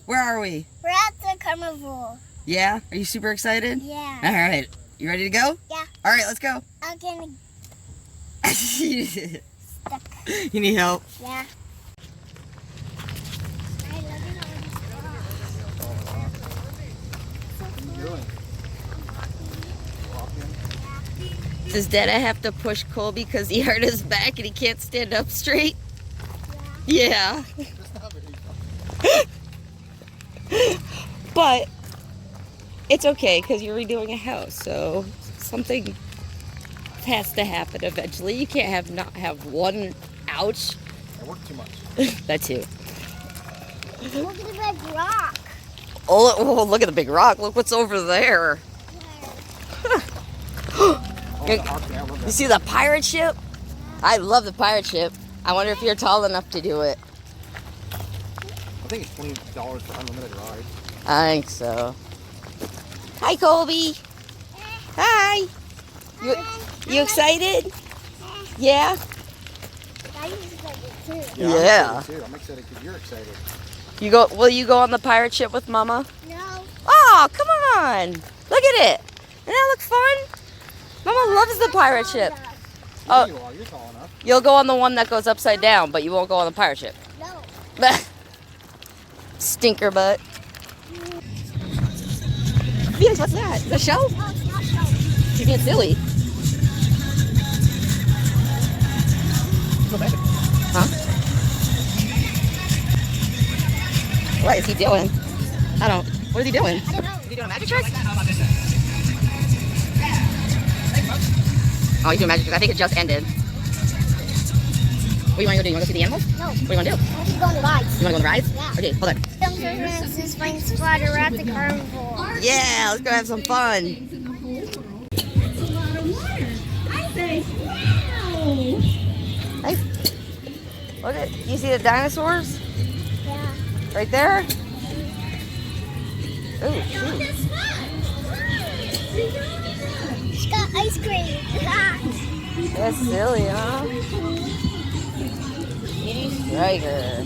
Where are we? We're at the carnival. Yeah? Are you super excited? Yeah. All right. You ready to go? Yeah. All right, let's go. I'm getting You stuck. need help? Yeah. Does Dada have to push Colby because he hurt his back and he can't stand up straight? Yeah. But it's okay because you're redoing a house, so something has to happen eventually. You can't not have one ouch. I work too much. That too. Look at the big rock. Oh, look at the big rock. Look what's over there. You see the pirate ship? I love the pirate ship. I wonder if you're tall enough to do it. I think it's $20 for unlimited rides. I think so. Hi, Colby. Hi. You excited? Yeah? I'm excited too. Yeah. I'm excited too. I'm excited because you're excited. Will you go on the pirate ship with Mama? No. Oh, come on. Look at it. Doesn't that look fun? Mama loves the pirate ship. Oh, You are. You're tall enough. you'll go on the one that goes upside down, but you won't go on the pirate ship. No. Stinker butt. Felix, what's that? The show? No, it's not so. She's being silly. Huh? What is he doing? What is he doing? I don't know. Is he doing a magic trick? Oh, he's doing magic trick. I think it just ended. What do you want to go do? You want to go see the animals? No. What do you want to do? I want to go on the rides. You want to go on the rides? Yeah. Okay, hold on. This is flying splatter. We're at the carnival. Yeah, let's go have some fun. Nice. Look at, you see the dinosaurs? Yeah. Right there? Ooh, shoot. She got ice cream. That's silly, huh? Striker.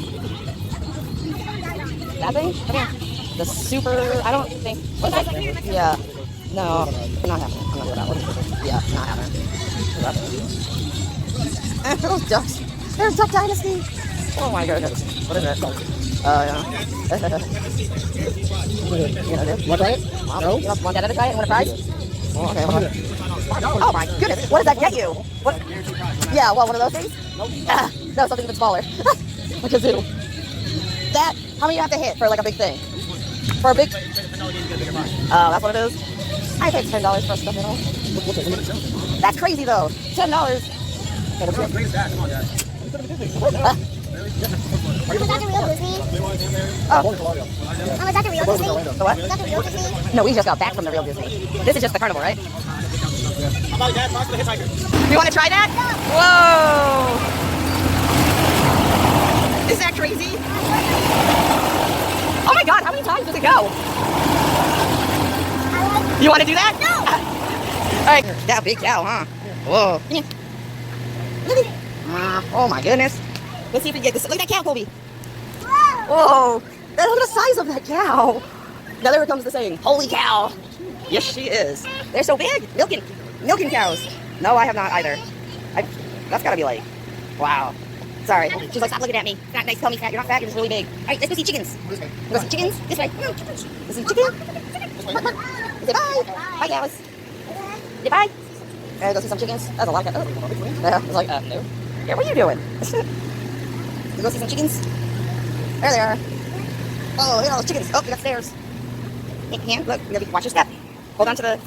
That thing? Come here. The super, I don't think, what's that? Yeah. No, not happening. I'm not doing that one. Yeah, not happening. Those ducks. They're a Duck Dynasty. Oh my goodness. What is it? Yeah. You know, Want to try it? no? You want that to try it? You want a prize? Oh, okay, hold on. Oh my goodness. What does that get you? What? Yeah, well, one of those things? Nope. No, something even smaller. Like a zoo. That, how many you have to hit for like a big thing? For a big... Oh, that's what it is? I paid $10 for a stuffed animal. That's crazy though. $10. Come on, Dad. Was that the real Disney? Oh. Was that the real Disney? The what? Was that the real Disney? No, we just got back from the real Disney. This is just the carnival, right? How about Dad? Talk to the hitchhiker. You want to try that? Whoa! Is that crazy? Oh my god, how many times does it go? You want to do that? No! Alright, that big cow, huh? Whoa. Come here. Look at it. Oh my goodness. Let's see if we can get this. Look at that cow, Colby. Whoa. Look at the size of that cow. Now there comes the saying, holy cow. Yes, she is. They're so big. Milking cows. No, I have not either. That's gotta be like, wow. Sorry. She's like, stop looking at me. It's not nice to tell me fat. You're not fat. You're just really big. All right, let's go see chickens. Go see chickens. This way. Let's see chicken. Say bye. Bye, cows. Say bye. Go see some chickens. That's a lot of cows. Oh. It's like, no. Yeah, what are you doing? You go see some chickens? There they are. Oh, look at all those chickens. Oh, we got stairs. Here, look. Watch your step. Hold on to the...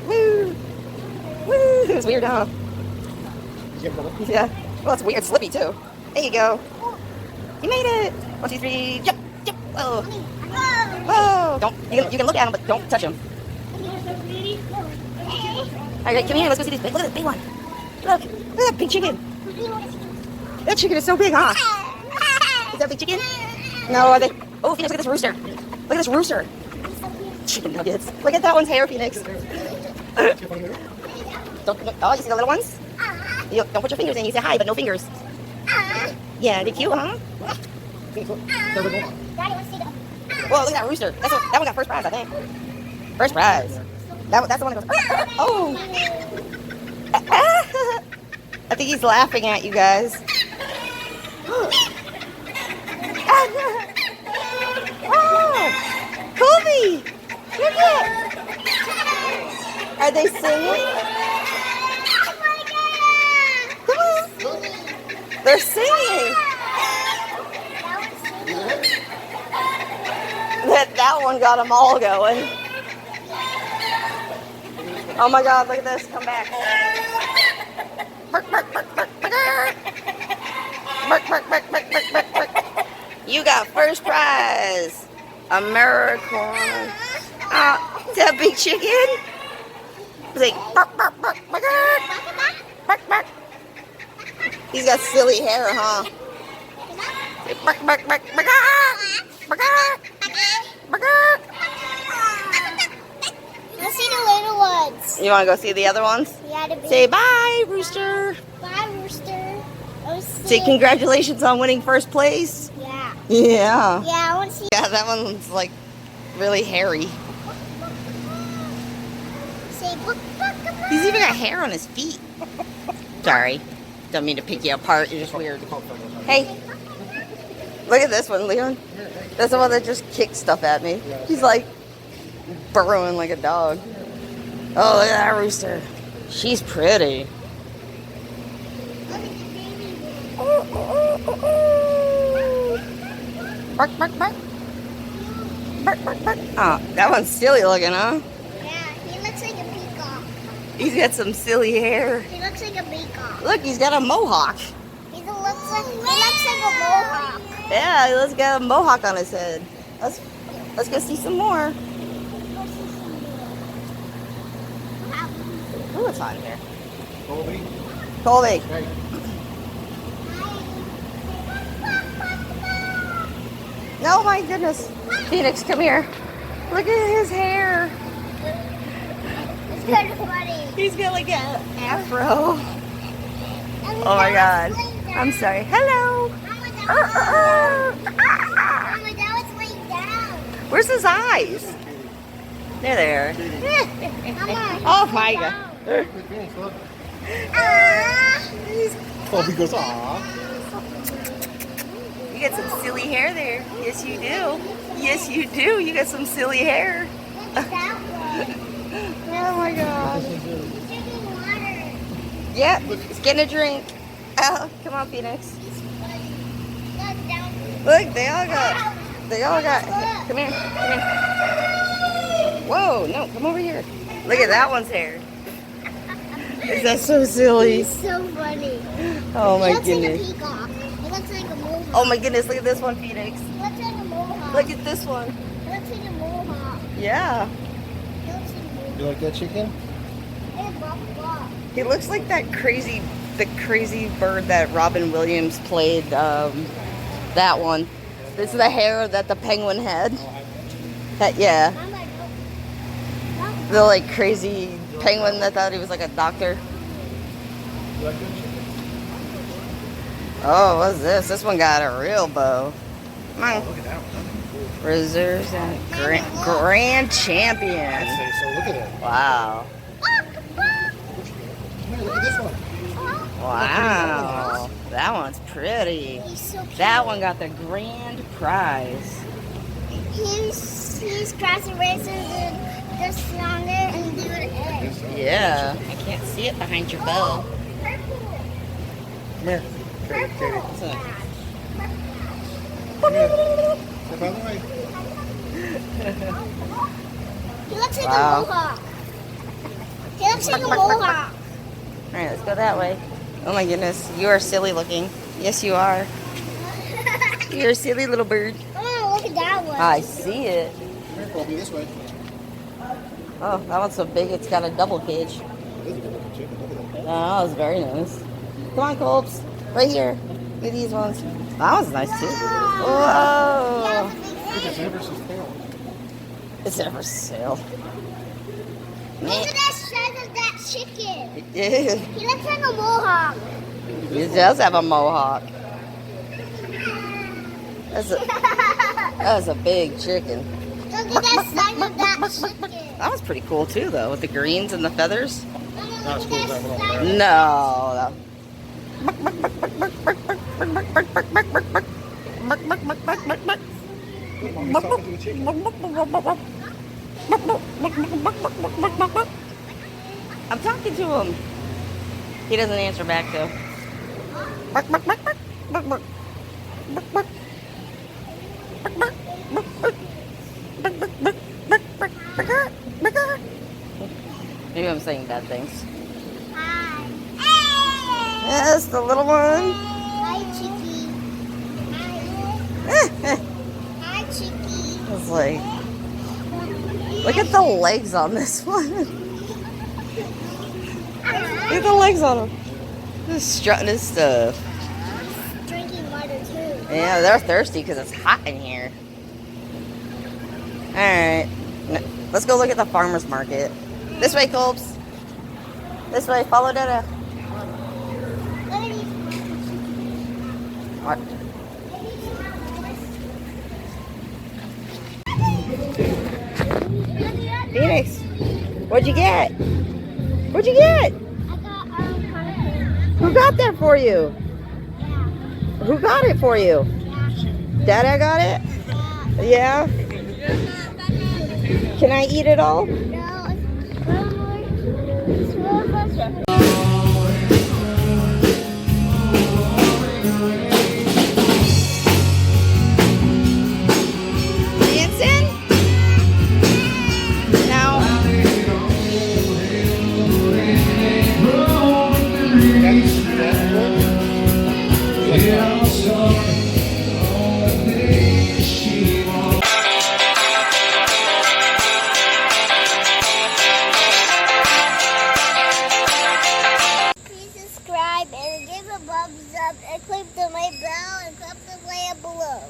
Woo. Woo. It was weird, huh? Yeah. Well, it's weird. Slippy, too. There you go. You made it. 1, 2, 3. Jump. Jump. Whoa. Whoa. Don't. You can look at them, but don't touch them. All right, come here. Let's go see this big. Look at this big one. Look. Look at that big chicken. That chicken is so big, huh? Is that a big chicken? No, are they? Oh, Phoenix, look at this rooster. Look at this rooster. Chicken nuggets. Look at that one's hair, Phoenix. Don't, oh, you see the little ones? You don't put your fingers in. You say hi, but no fingers. Yeah, they cute, huh? Daddy, let's see them. Whoa, look at that rooster. That one got first prize, I think. First prize. That's the one that goes. Oh. I think he's laughing at you guys. Oh, Colby, look at. Are they singing? Come on. They're singing. That one got them all going. Oh my God, look at this. Come back. Bark, bark, bark, bark, bark. Bark, bark, bark, bark, bark, bark, bark. You got first prize. Americorn. Is that a big chicken? It's like bark, bark, bark, bark, bark, bark. He's got silly hair, huh? Bark, bark, bark, bark, bark, bark. Let's see the little ones. You want to go see the other ones? Yeah, the big. Say bye, Rooster. Bye, rooster. Say congratulations on winning first place. Yeah. Yeah. Yeah, I want to see. Yeah, that one's like really hairy. Say book, book, book. He's even got hair on his feet. Sorry. Don't mean to pick you apart. You're just weird. Hey. Look at this one, Leon. That's the one that just kicked stuff at me. He's like burrowing like a dog. Oh, look at that rooster. She's pretty. Bark, bark, bark. Bark, bark, bark. Oh, that one's silly looking, huh? Yeah, he looks like a peacock. He's got some silly hair. He looks like a peacock. Look, he's got a mohawk. He looks like a mohawk. Yeah, he's got a mohawk on his head. Let's go see some more. Ooh, what's on here? Colby. Colby. Hey. No, my goodness. Phoenix, come here. Look at his hair. It's kind of funny. He's got like an afro. Oh my God. I'm sorry. Hello. Mama, that was laying down. Where's his eyes? There they are. Mama, Oh my God. Colby goes, aw. You got some silly hair there. Yes, you do. Yes, you do. You got some silly hair. look at that one. Oh my God. He's drinking water. Yep. He's getting a drink. Oh, come on, Phoenix. Look down. Look, they all got. Come here. Come here. Whoa, no, come over here. Look at that one's hair. Is that so silly? He's so funny. Oh my He looks goodness. like a peacock. He looks like a mohawk. Oh my goodness, look at this one, Phoenix. He looks like a mohawk. Look at this one. He looks like a mohawk. Yeah. He looks like a mohawk. You like that chicken? Hey, Bob, Bob. He looks like the crazy bird that Robin Williams played, that one. This is the hair that the penguin had. Yeah. Mama, don't. The like crazy penguin that thought he was like a doctor. You like that chicken? Oh, what's this? This one got a real bow. Come on. Look at that one. Reserves and grand champion. Say so. Look at it. Wow. Come here, look at this one. Wow. That one's pretty. He's so cute. That one got the grand prize. He's crossing races and just stronger and do an egg. Yeah. I can't see it behind your bow. Purple. Come here. Katie, Katie. What's up? Come here. Step out of the way. He looks like Wow. a mohawk. He looks like a mohawk. All right, let's go that way. Oh my goodness, you are silly looking. Yes, you are. You're a silly little bird. Oh, look at that one. I see it. Come here, Colby, this way. Oh, that one's so big it's got a double cage. This is a good chicken. Look at that. Oh, that was very nice. Come on, Colbs. Right here. Look at these ones. That one's nice too. Whoa. Look at Everest's tail. It's never sale. Look at that side of that chicken. Yeah. He looks like a mohawk. He does have a mohawk. That's a, That was a big chicken. Look at that side of that chicken. That was pretty cool too, though, with the greens and the feathers. Not as cool as that one over there. No. Mommy's talking to the chicken. I'm talking to him. He doesn't answer back though. Maybe I'm saying bad things. Hi. Yes, the little one. Hi, Chicky. Hi, Chicky. It's like, look at the legs on this one. Look at the legs on him. Just strutting his stuff. Drinking water too. Yeah, they're thirsty because it's hot in here. Alright. Let's go look at the farmer's market. This way, Colbs. This way. Follow Dada. Look at these. What? Phoenix, what'd you get? What'd you get? I got carnival. Who got that for you? Yeah. Who got it for you? Dada got it? Yeah? Can I eat it all? No, it's one more. It's one more. Dancing? No. Please subscribe and give a thumbs up and click the like bell and click the layer below.